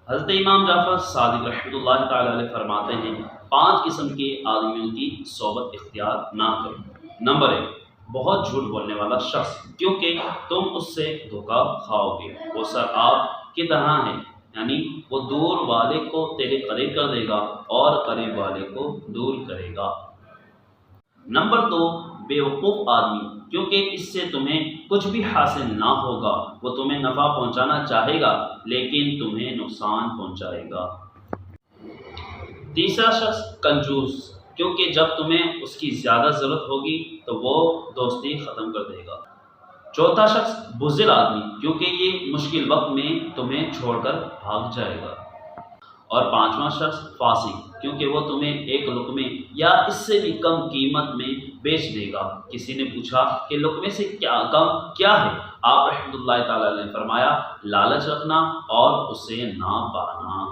حضرت امام جعفر صادق رحمۃ اللہ تعالی علیہ فرماتے ہیں 5 قسم کے آدمیوں کی صحبت اختیار نہ کرو۔ نمبر 1، بہت جھوٹ بولنے والا شخص، کیونکہ تم اس سے دھوکہ کھاؤ گے۔ وہ سراب کی طرح ہے، یعنی وہ دور والے کو تیرے قریب کر دے گا اور قریب والے کو دور کرے گا۔ نمبر 2، بیوقوف آدمی، کیونکہ اس سے تمہیں کچھ بھی حاصل نہ ہوگا۔ وہ تمہیں نفع پہنچانا چاہے گا لیکن تمہیں نقصان پہنچائے گا۔ تیسرا شخص کنجوس، کیونکہ جب تمہیں اس کی زیادہ ضرورت ہوگی تو وہ دوستی ختم کر دے گا۔ چوتھا شخص بزدل آدمی، کیونکہ یہ مشکل وقت میں تمہیں چھوڑ کر بھاگ جائے گا۔ اور 5واں شخص فاسق، کیونکہ وہ تمہیں ایک لقمے یا اس سے بھی کم قیمت میں بیچ دے گا۔ کسی نے پوچھا کہ لقمے سے کم کیا ہے؟ آپ رحمۃ اللہ تعالی نے فرمایا، لالچ رکھنا اور اسے نہ پانا۔